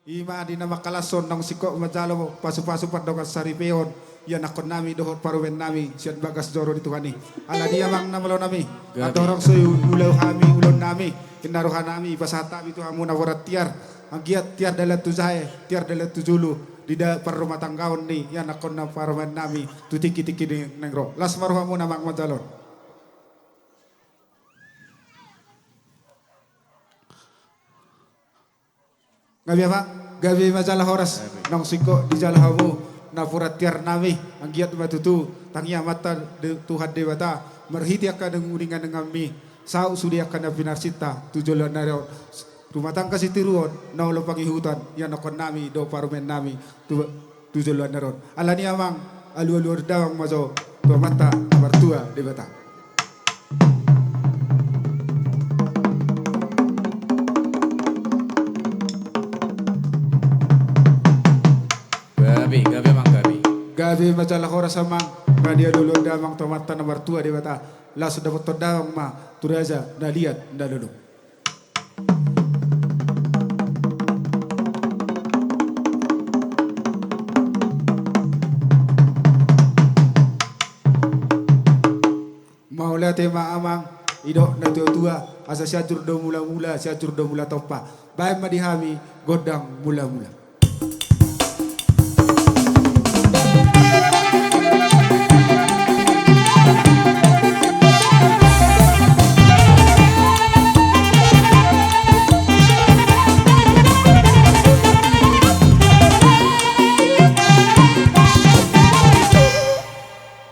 Ima di nama kalason nang siko majalo pasu-pasu padokas saripeon ya nakon nami dohot paruwen nami siat bagas joro di Tuhani ala dia mang namalo nami adorong suyu ulau kami ulon nami inaruhan nami pasata itu hamu nawarat tiar anggiat tiar dalat tuzae tiar dalat tujulu di da par rumah tanggaon ni ya nakon na paruwen nami tu tiki-tiki di nengro las maruhamu namang majalon. Gabi apa? Gabi majalah horas nang siko di jalahamu na purat tiar nami anggiat matutu tangia mata de Tuhan dewata merhiti akan denguringan dengan mi sau sudi akan pinarsita tujulan naro rumah tangga sitiruon na ulo pagi hutan yang nakon nami do parumen nami tujulan naro alani amang alu-alu dawang mazo tua mata mertua dewata. Gabi majalah horas sama dia dulu damang tomata nomor tua di bata langsung dapat todawang ma turaja na lihat nda dulu. Mau lihat tema amang idok na tua asa siatur do mula-mula siatur do mula topa bae madihami godang mula-mula.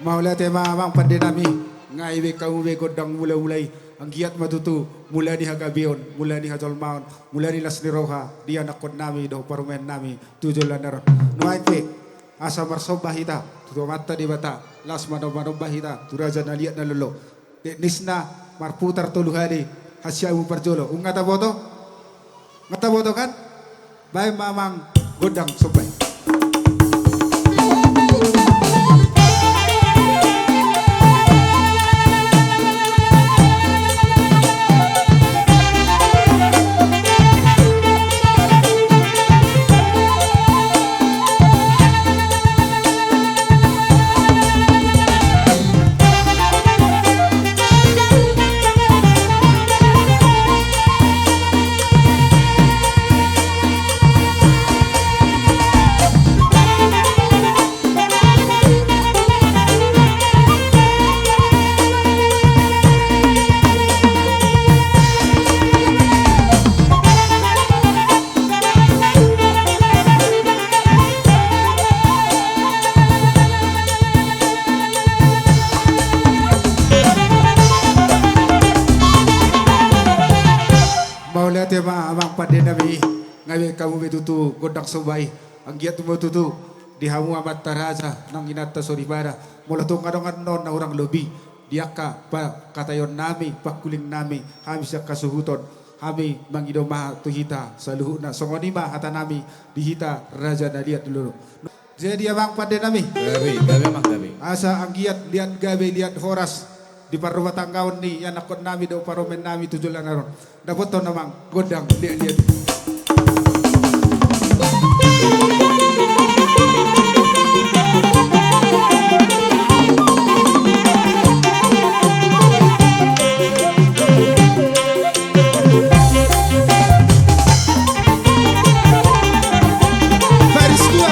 Maulah tema amang pandinami ngai be kau be godang mulai ang giat matutu mula di hagabion mula di hajolmaon mula di las niroha dia nakon nami do parumen nami tujulan naron nuai pe asa marsobah hita tu mata di bata las mano bahita turaja na liat na lolo nisna marputar tulu hari hasyamu parjolo ngata boto kan bae mamang godang sobai. Tema amang pandinami ngawi kamu betutu godang sobai anggiat tutu di hamu amat taraja nang inata soribara mulatung kadongan non na orang lobi diaka pa katayon nami pakuling nami kami sia kasuhuton kami mangidoma tuhita saluhuna songonima hata nami dihita raja na liat dulu jadi amang pandinami gabi asa anggiat liat gabe liat horas di parumah tanggaon ni yang nakon nami do paromen nami tujulan naron dapat to namang godang liat baris dua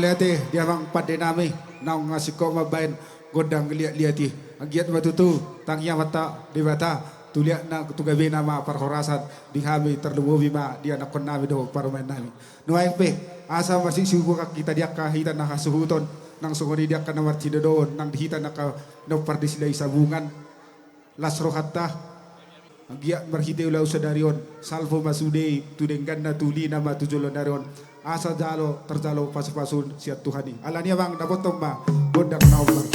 liate dia mang pade nami nang ngasih ko mabain godang liati agiat matutu tangya mata debata tulia na tugabe nama parhorasan di kami terlubu bima dia nakon nami do parmain nami nuaing pe asa masih suku kita dia kahita nakasuhuton nang sungoni dia kana marcidodon nang dihita naka no pardisilai sabungan lasro hatta Gia marhite ulau sadarion salvo masude tudenggan na tuli nama tujolo darion asa jalo terjalo pasu-pasun siat Tuhani alania bang dapotom ba bodak na over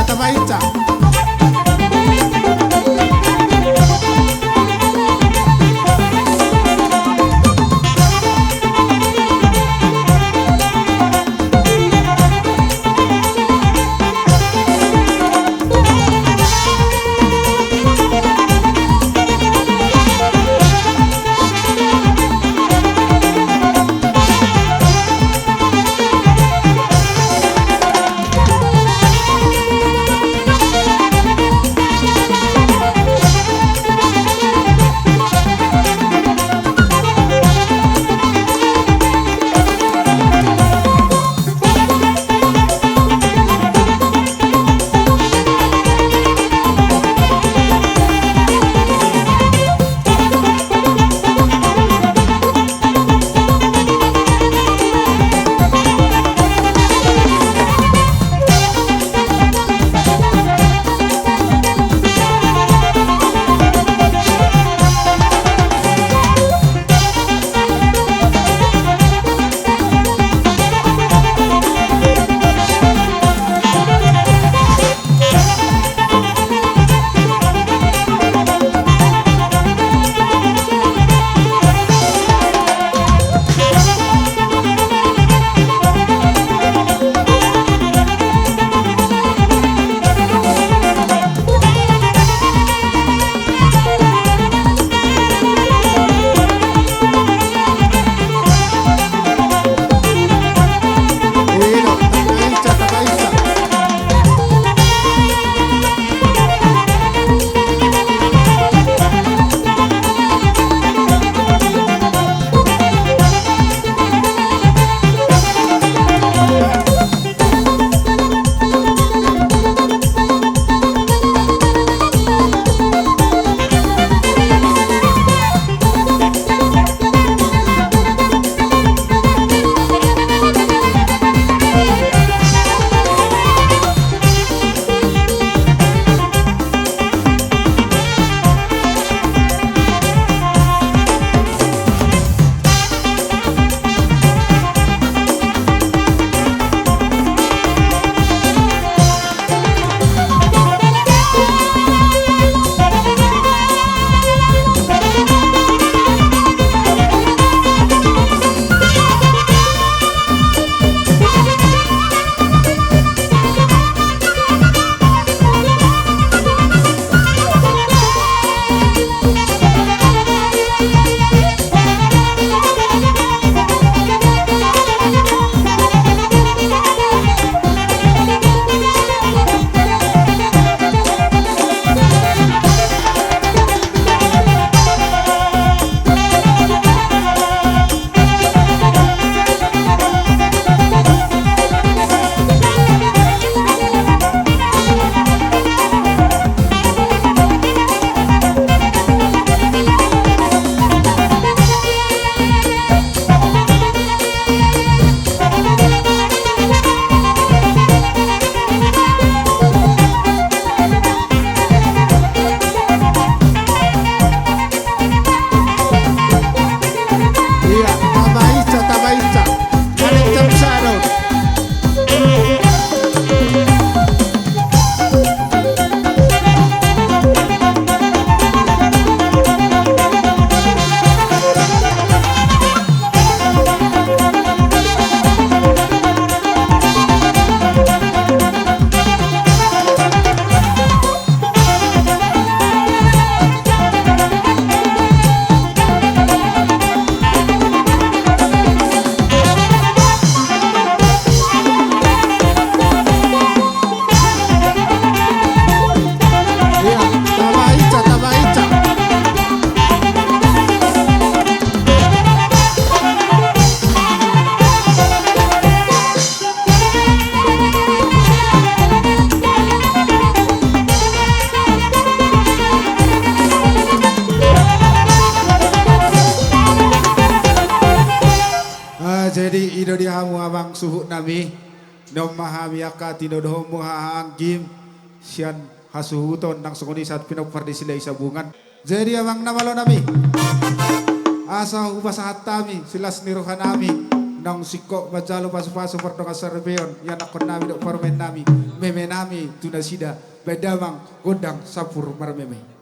Tabaita mang suhu nami nom mahami aka tinodoh mo haanggim sian hasuhuton nang sunguni saat pinagpardi sila isabungan. Jadi amang namalo nami asa ubasahat tami silas niruhan nami nang siko majalo pasu-pasu perdonga serbeon yan akon nami dok parmen nami meme nami tunasida bedamang gondang sapur marmeme.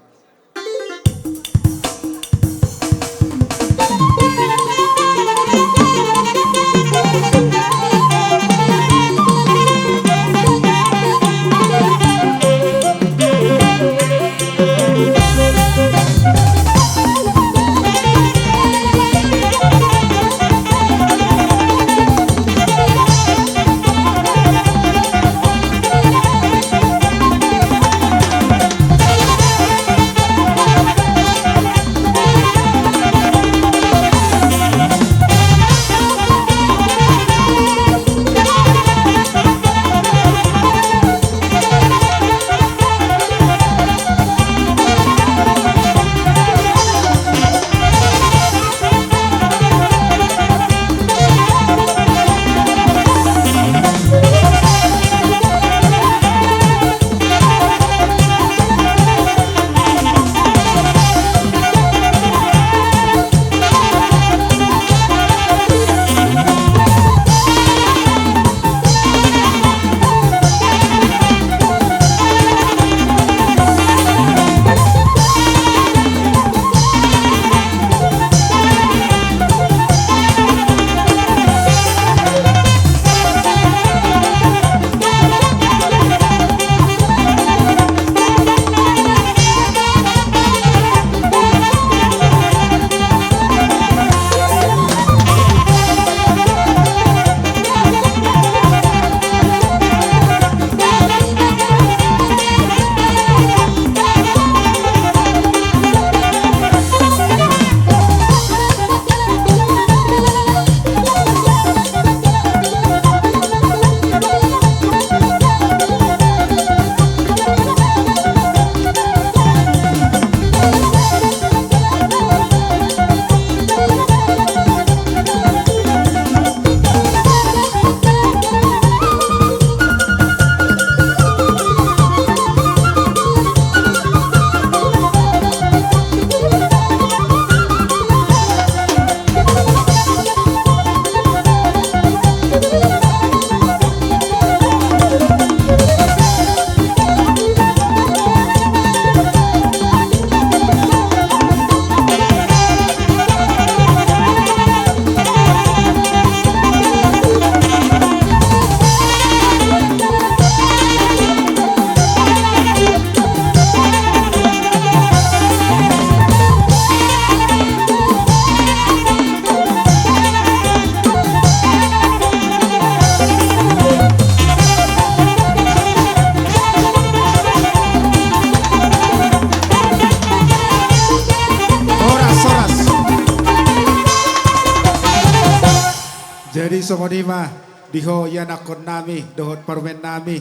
Jadi somonima diho yan akon nami dohot parmen nami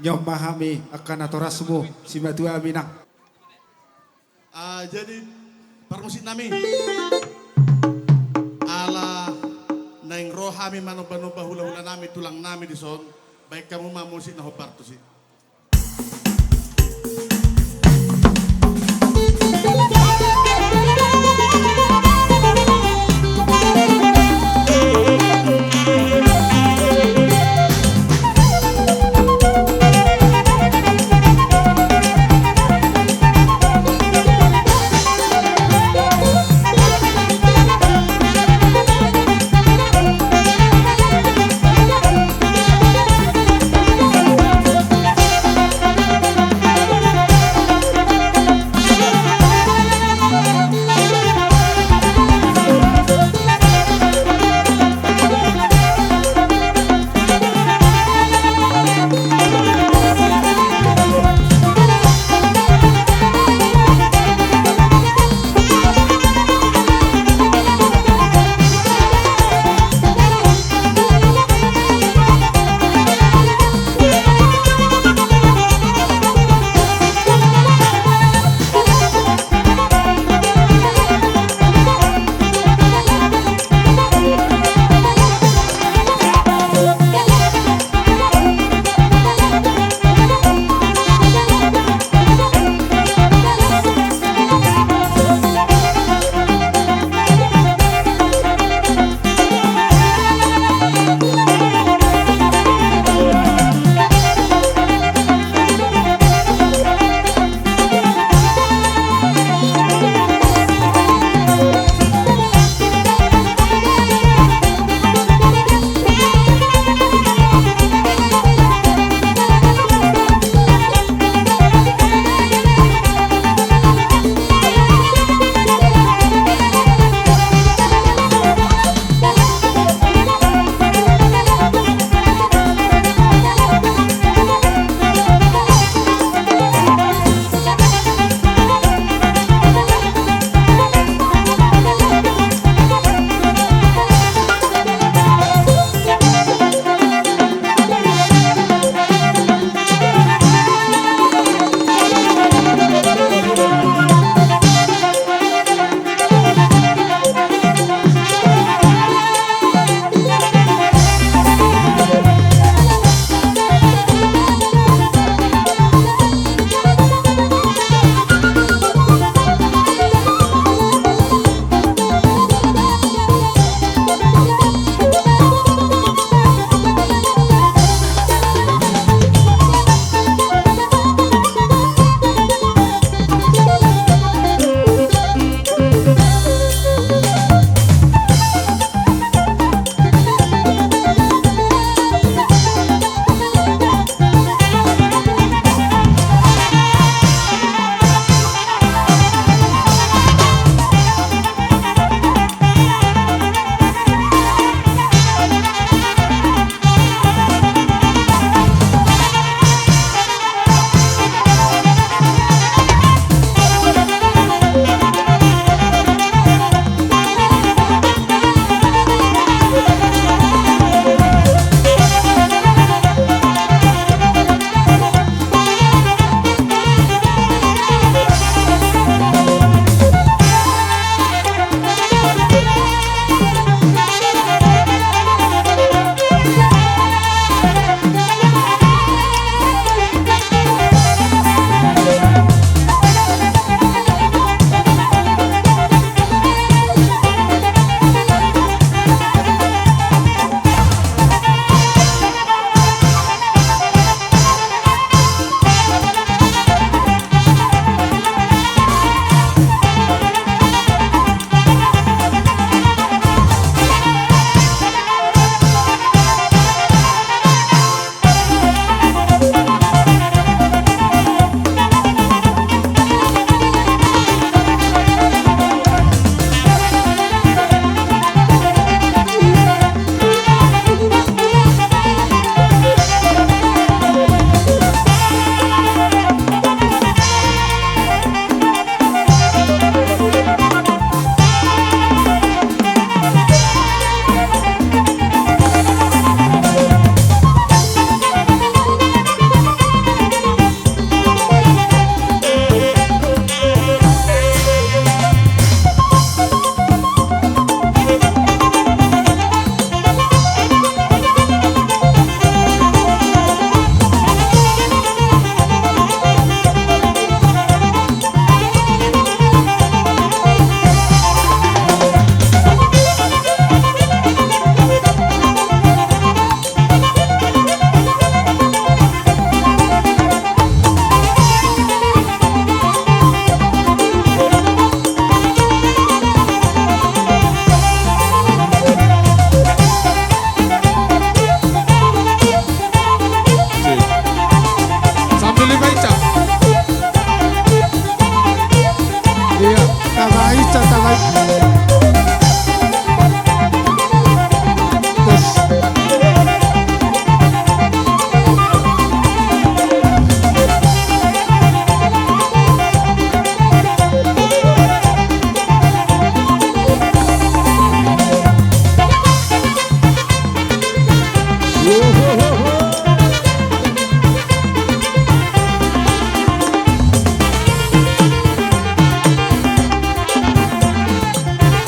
nyom mahami akan atorasmu si matu aminang. Jadi permusik nami ala naing rohami manubah-nubah hula-hula nami tulang nami di son baik kamu mau musik naho partu sih.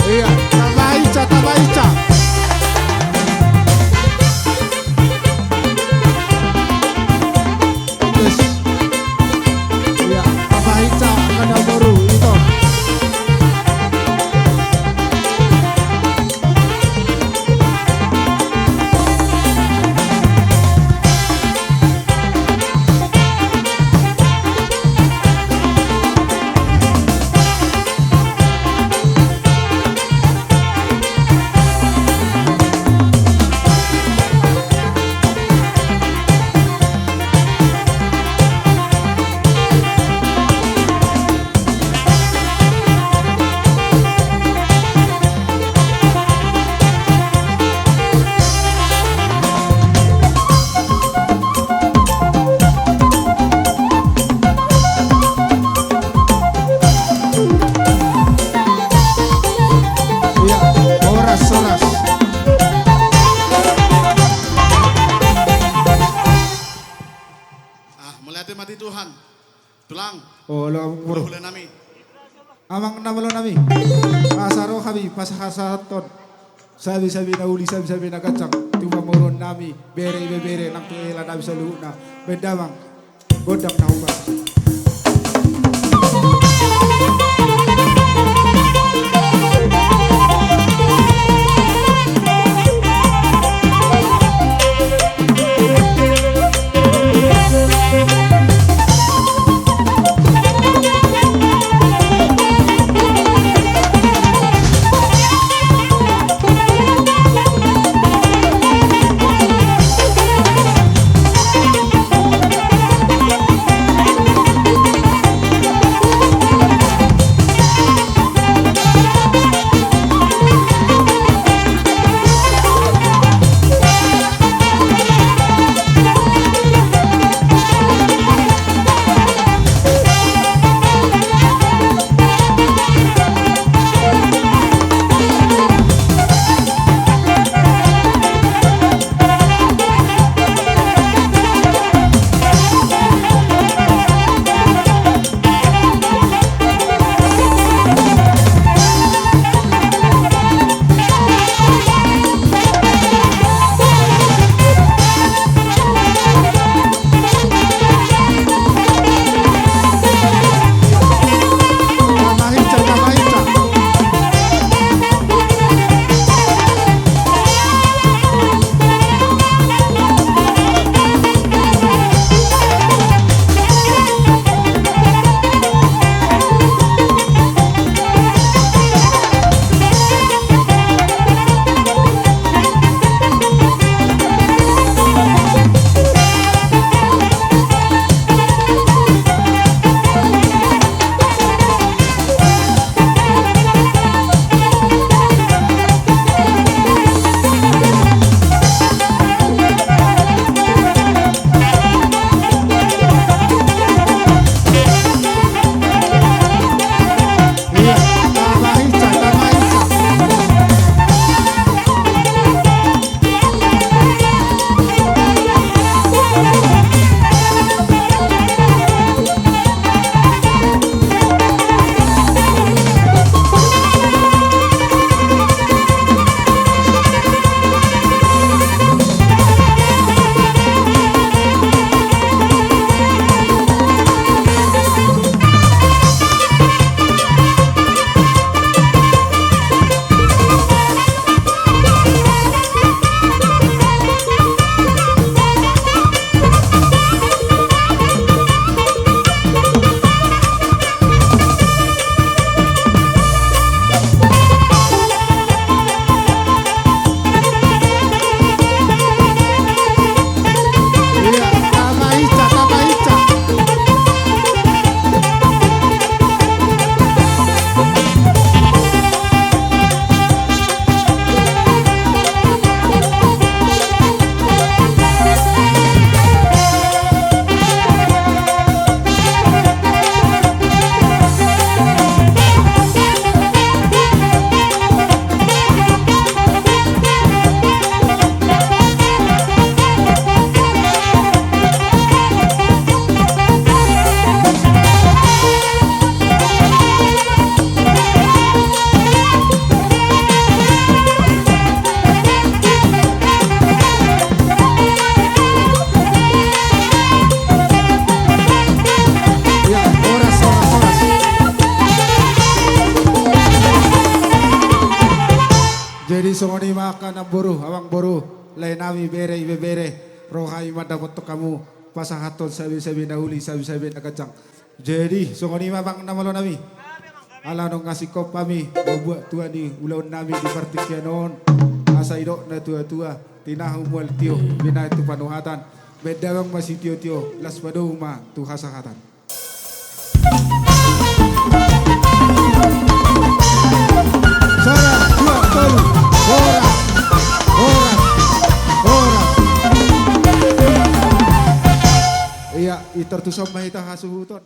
Iya, Tabaica, Tabaica. Yes. Iya, Tabaica kada baru itu. Iya, oras oras. Mulai hati mati Tuhan. Tulang, Oh, lo muro. hula nami. Amang namalo nami. Asaro kami pasahasaton. Sabi-sabi na uli, sabi-sabi na gatsang. Tumamuron nami. Bere ibe bere nang tuela nami sa luna. Bendamang. Godak na hukas. songoni maka na boru awang boru lain nami bere ibe bere rohai madapat to kamu pasahaton sabi-sabi na uli sabi-sabi na kacang. Jadi songoni mabang namalo nami. Ala nong ngasih kop kami buat tua ni ulaun nami di partikianon asa idok na tua-tua tinahu mual tio bina itu panuhatan bedawang masih tio-tio las paduma tu hasahatan. Sora dua tolu ora iya itertusam mahita hasuhuton.